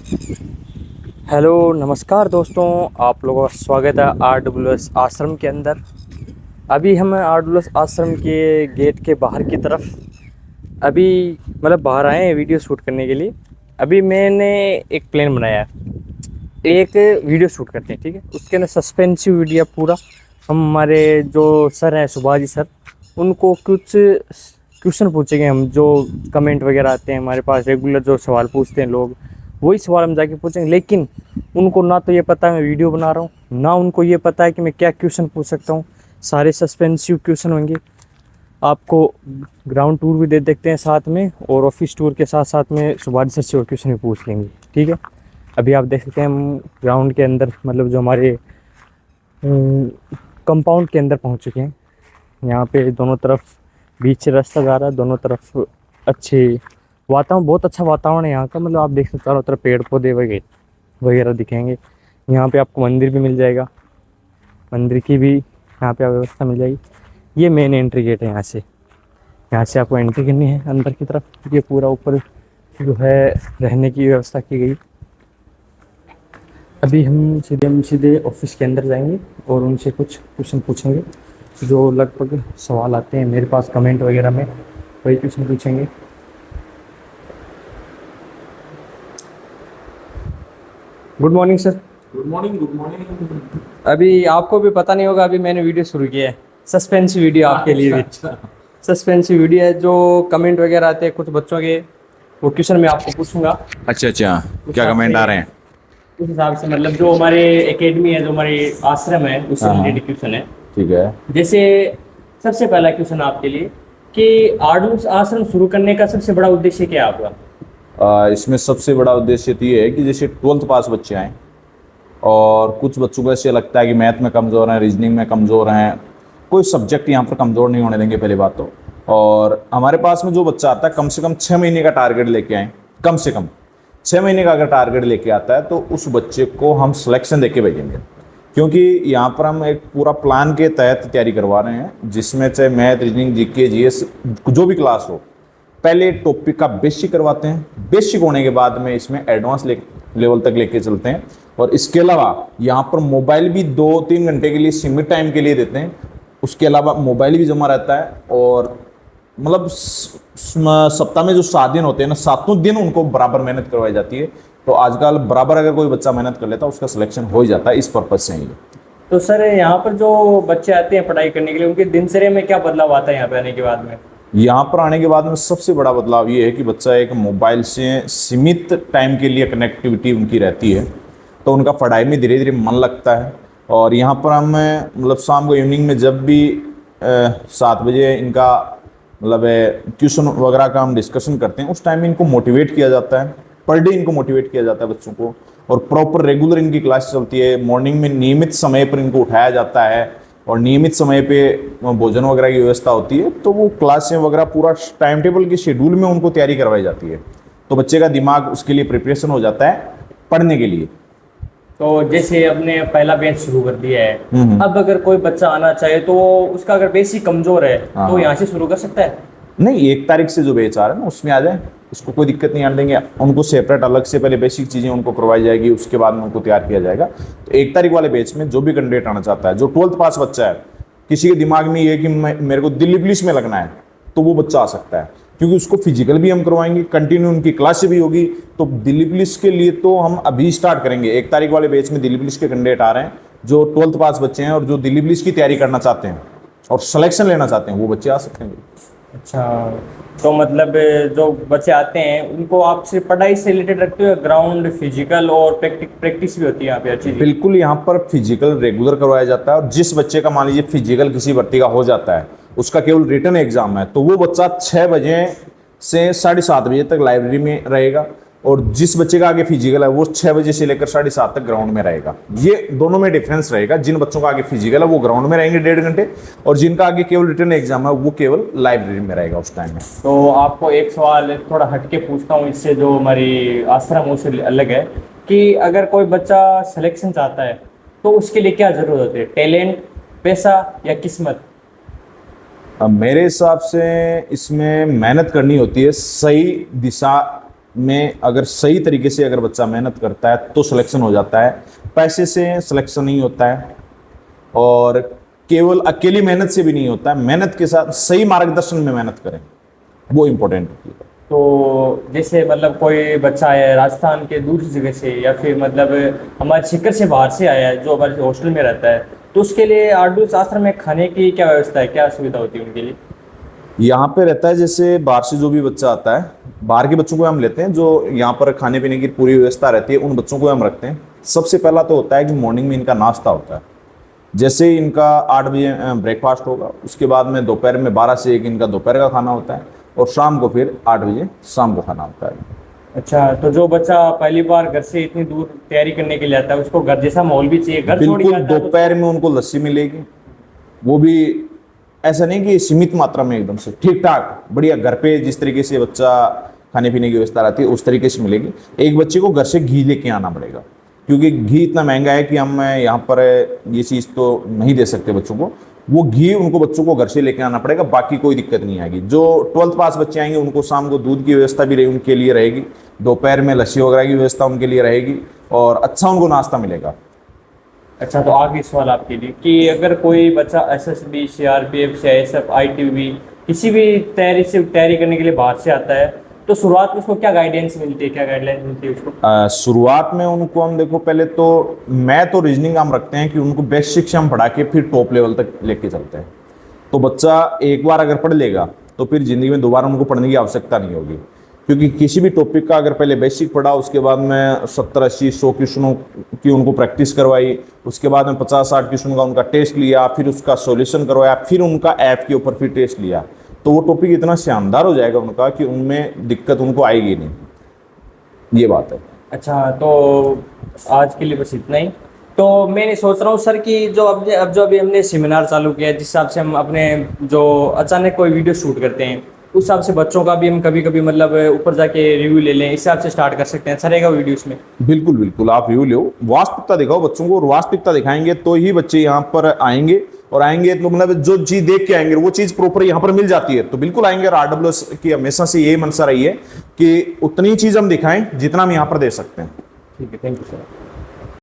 Hello नमस्कार दोस्तों, आप लोगों का स्वागत है RWS आश्रम के अंदर। अभी हम RWS आश्रम के गेट के बाहर की तरफ अभी मतलब बाहर आए हैं वीडियो शूट करने के लिए। अभी मैंने एक प्लान बनाया है, एक वीडियो शूट करते हैं, ठीक है। उसके अंदर सस्पेंसिव वीडियो पूरा। हम हमारे जो सर हैं सुभाष जी सर, उनको कुछ क्वेश्चन पूछेंगे हम, जो कमेंट वगैरह आते हैं हमारे पास रेगुलर, जो सवाल पूछते हैं लोग, वही सवाल हम जाके पूछेंगे। लेकिन उनको ना तो ये पता है मैं वीडियो बना रहा हूँ, ना उनको ये पता है कि मैं क्या क्वेश्चन पूछ सकता हूँ। सारे सस्पेंसिव क्वेश्चन होंगे। आपको ग्राउंड टूर भी दे देखते हैं साथ में, और ऑफिस टूर के साथ साथ में सुभाष सर से और क्वेश्चन भी पूछ लेंगे, ठीक है। अभी आप देख सकते हैं हम ग्राउंड के अंदर, मतलब जो हमारे कंपाउंड के अंदर पहुंच चुके हैं। यहाँ पे दोनों तरफ बीच से रास्ता जा रहा है, दोनों तरफ अच्छे वातावरण, बहुत अच्छा वातावरण है यहाँ का। मतलब आप देख सकते हैं चारों तरफ पेड़ पौधे वगैरह वगैरह दिखेंगे। यहाँ पे आपको मंदिर भी मिल जाएगा, मंदिर की भी यहाँ पे व्यवस्था मिल जाएगी। ये मेन एंट्री गेट है, यहाँ से आपको एंट्री करनी है अंदर की तरफ। ये पूरा ऊपर जो है रहने की व्यवस्था की गई। अभी हम सीधे ऑफिस के अंदर जाएंगे और उनसे कुछ क्वेश्चन पूछेंगे, जो लगभग सवाल आते हैं मेरे पास कमेंट वगैरह में, वही क्वेश्चन पूछेंगे। Good morning sir. Good morning, good morning. अभी आपको भी पता नहीं होगा, अभी मैंने वीडियो शुरू किया है, सस्पेंस वीडियो आपके लिए भी। अच्छा। सस्पेंस वीडियो है, जो कमेंट वगैरह आते हैं कुछ बच्चों के, वो क्वेश्चन मैं आपको पूछूंगा। अच्छा अच्छा, उस क्या हिसाब कमेंट से आ रहे हैं? उस हिसाब से मतलब जो हमारे एकेडमी है, जो हमारे आश्रम है, उससे हाँ हाँ, रिलेटेड क्वेश्चन है। ठीक है। जैसे सबसे पहला क्वेश्चन आपके लिए कि आर्डूस आश्रम शुरू करने का सबसे बड़ा उद्देश्य क्या है आपका? इसमें सबसे बड़ा उद्देश्य तो ये है कि जैसे 12th पास बच्चे आए और कुछ बच्चों को ऐसे लगता है कि मैथ में कमज़ोर हैं, रीजनिंग में कमज़ोर हैं, कोई सब्जेक्ट यहाँ पर कमज़ोर नहीं होने देंगे पहली बात तो। और हमारे पास में जो बच्चा आता है कम से कम 6 महीने का टारगेट लेके आए, कम से कम 6 महीने का अगर टारगेट लेके आता है तो उस बच्चे को हम सिलेक्शन दे के भेजेंगे। क्योंकि यहाँ पर हम एक पूरा प्लान के तहत तैयारी करवा रहे हैं, जिसमें चाहे मैथ, रीजनिंग, जीके, जीएस जो भी क्लास हो, पहले टॉपिक का बेसिक करवाते हैं। बेसिक होने के बाद में इसमें एडवांस लेवल तक लेके चलते हैं। और इसके अलावा यहाँ पर मोबाइल भी 2-3 घंटे के लिए सीमित टाइम के लिए देते हैं। उसके अलावा मोबाइल भी जमा रहता है। और मतलब सप्ताह में जो 7 दिन होते हैं ना, 7 दिन उनको बराबर मेहनत करवाई जाती है। तो आजकल बराबर अगर कोई बच्चा मेहनत कर लेता है उसका सिलेक्शन हो ही जाता है, इस पर्पज से ही। तो सर यहाँ पर जो बच्चे आते हैं पढ़ाई करने के लिए, उनके दिनचर्या में क्या बदलाव आता है यहाँ पे आने के बाद में? यहाँ पर आने के बाद में सबसे बड़ा बदलाव ये है कि बच्चा एक मोबाइल से सीमित टाइम के लिए कनेक्टिविटी उनकी रहती है, तो उनका पढ़ाई में धीरे धीरे मन लगता है। और यहाँ पर हम मतलब शाम को इवनिंग में जब भी 7 बजे इनका मतलब ट्यूशन वगैरह का हम डिस्कशन करते हैं, उस टाइम में इनको मोटिवेट किया जाता है। पर डे इनको मोटिवेट किया जाता है बच्चों को, और प्रॉपर रेगुलर इनकी क्लास चलती है। मॉर्निंग में नियमित समय पर इनको उठाया जाता है और नियमित समय पे भोजन वगैरह की व्यवस्था होती है। तो वो क्लासें वगैरह पूरा टाइम टेबल के शेड्यूल में उनको तैयारी करवाई जाती है, तो बच्चे का दिमाग उसके लिए प्रिपरेशन हो जाता है पढ़ने के लिए। तो जैसे अपने पहला बैच शुरू कर दिया है, अब अगर कोई बच्चा आना चाहे तो उसका अगर बेसिक कमजोर है हाँ। तो यहाँ से शुरू कर सकता है? नहीं, 1 तारीख से जो बैच आ रहा है ना उसमें आ जाए, उसको कोई दिक्कत नहीं आने देंगे। उनको सेपरेट अलग से पहले बेसिक चीज़ें उनको करवाई जाएगी, उसके बाद में उनको तैयार किया जाएगा। तो 1 तारीख वाले बैच में जो भी कैंडिडेट आना चाहता है, जो 12th पास बच्चा है, किसी के दिमाग में ये है कि मेरे को दिल्ली पुलिस में लगना है, तो वो बच्चा आ सकता है। क्योंकि उसको फिजिकल भी हम करवाएंगे, कंटिन्यू उनकी क्लास भी होगी। तो दिल्ली पुलिस के लिए तो हम अभी स्टार्ट करेंगे। 1 तारीख वाले बैच में दिल्ली पुलिस के कैंडिडेट आ रहे हैं, जो 12th पास बच्चे हैं और जो दिल्ली पुलिस की तैयारी करना चाहते हैं और सिलेक्शन लेना चाहते हैं, वो बच्चे आ सकते हैं। अच्छा, तो मतलब जो बच्चे आते हैं उनको आप सिर्फ पढ़ाई से रिलेटेड रखते हो, ग्राउंड, फिजिकल और प्रैक्टिस भी होती है यहाँ पे अच्छी? बिल्कुल, यहाँ पर फिजिकल रेगुलर करवाया जाता है। और जिस बच्चे का मान लीजिए फिजिकल किसी भर्ती का हो जाता है, उसका केवल रिटन एग्जाम है, तो वो बच्चा 6 बजे से 7:30 बजे तक लाइब्रेरी में रहेगा। और जिस बच्चे का आगे फिजिकल है वो 6 बजे से लेकर 7:30 तक ग्राउंड में रहेगा। ये दोनों में डिफरेंस रहेगा। जिन बच्चों का आगे फिजिकल है वो ग्राउंड में रहेंगे 1.5 घंटे, और जिनका आगे केवल रिटन एग्जाम है वो केवल लाइब्रेरी में रहेगा उस टाइम में। तो आपको एक सवाल थोड़ा हटके पूछता हूँ, इससे जो हमारी आश्रम से अलग है, कि अगर कोई बच्चा सिलेक्शन चाहता है तो उसके लिए क्या जरूरत होती है? टैलेंट, पैसा या किस्मत? अब मेरे हिसाब से इसमें मेहनत करनी होती है, सही दिशा में अगर सही तरीके से अगर बच्चा मेहनत करता है तो सिलेक्शन हो जाता है। पैसे से सिलेक्शन नहीं होता है और केवल अकेली मेहनत से भी नहीं होता है, मेहनत के साथ सही मार्गदर्शन में मेहनत करें, वो इम्पोर्टेंट होती है। तो जैसे मतलब कोई बच्चा आया है राजस्थान के दूसरी जगह से, या फिर मतलब हमारे शिखर से बाहर से आया है जो हमारे हॉस्टल में रहता है, तो उसके लिए आर्डूस आश्रम में खाने की क्या व्यवस्था है, क्या सुविधा होती है उनके लिए? यहाँ पे रहता है जैसे बाहर से जो भी बच्चा आता है, बाहर के बच्चों को हम लेते हैं, जो यहाँ पर खाने पीने की पूरी व्यवस्था रहती है उन बच्चों को हम रखते हैं। सबसे पहला तो होता है कि मॉर्निंग में इनका नाश्ता होता है। जैसे ही इनका 8 बजे ब्रेकफास्ट होगा, उसके बाद में दोपहर में 12 से 1 इनका दोपहर का खाना होता है और शाम को फिर 8 बजे शाम को खाना होता है। अच्छा, तो जो बच्चा पहली बार घर से इतनी दूर तैयारी करने के लिए आता है, उसको घर जैसा माहौल भी चाहिए, घर छोड़ के बिल्कुल, आता है तो दोपहर में उनको लस्सी मिलेगी, वो भी ऐसा नहीं कि सीमित मात्रा में, एकदम से ठीक ठाक बढ़िया, घर पे जिस तरीके से बच्चा खाने पीने की व्यवस्था रहती है उस तरीके से मिलेगी। एक बच्चे को घर से घी लेके आना पड़ेगा, क्योंकि घी इतना महंगा है कि हम यहाँ पर ये चीज़ तो नहीं दे सकते बच्चों को। वो घी उनको बच्चों को घर से लेके आना पड़ेगा, बाकी कोई दिक्कत नहीं आएगी। जो 12th पास बच्चे आएंगे उनको शाम को दूध की व्यवस्था भी उनके लिए रहेगी, दोपहर में लस्सी वगैरह की व्यवस्था उनके लिए रहेगी और अच्छा उनको नाश्ता मिलेगा। अच्छा, तो आखिरी सवाल आपके लिए कि अगर कोई बच्चा एसएसबी, सीआरपीएफ, सीआईएसएफ, आईटीबीपी किसी भी तैयारी करने के लिए बाहर से आता है, तो शुरुआत में उसको क्या गाइडेंस मिलती है, क्या गाइडलाइंस मिलती है उसको? शुरुआत में उनको हम देखो, पहले तो मैं तो रीजनिंग हम रखते हैं कि उनको बेसिक से हम पढ़ा के फिर टॉप लेवल तक लेके चलते हैं। तो बच्चा एक बार अगर पढ़ लेगा तो फिर जिंदगी में दोबारा उनको पढ़ने की आवश्यकता नहीं होगी, क्योंकि किसी भी टॉपिक का अगर पहले बेसिक पढ़ा, उसके बाद में 70, 80, 100 क्वेश्चनों की उनको प्रैक्टिस करवाई, उसके बाद में 50, 60 क्वेश्चन का उनका टेस्ट लिया, फिर उसका सॉल्यूशन करवाया, फिर उनका ऐप के ऊपर फिर टेस्ट लिया, तो वो टॉपिक इतना शानदार हो जाएगा उनका कि उनमें दिक्कत उनको आएगी नहीं। ये बात है। अच्छा, तो आज के लिए बस इतना ही। तो मैं सोच रहा हूँ सर कि जो जो अभी हमने सेमिनार चालू किया है, जिस हिसाब से हम अपने जो अचानक कोई वीडियो शूट करते हैं, उस हिसाब से बच्चों का भी हम कभी कभी मतलब ऊपर जाके रिव्यू ले लें, इस हिसाब से स्टार्ट कर सकते हैं। अच्छा रहेगा वीडियो इसमें? बिल्कुल बिल्कुल, आप रिव्यू लो, वास्तविकता दिखाओ बच्चों को, और वास्तविकता दिखाएंगे तो ही बच्चे यहाँ पर आएंगे, और आएंगे तो मतलब जो चीज देख के आएंगे वो चीज प्रॉपर यहाँ पर मिल जाती है तो बिल्कुल आएंगे। और आरडब्ल्यूएस की हमेशा से यही मंशा रही है कि उतनी चीज हम दिखाएं जितना हम यहाँ पर दे सकते हैं। ठीक है, थैंक यू सर।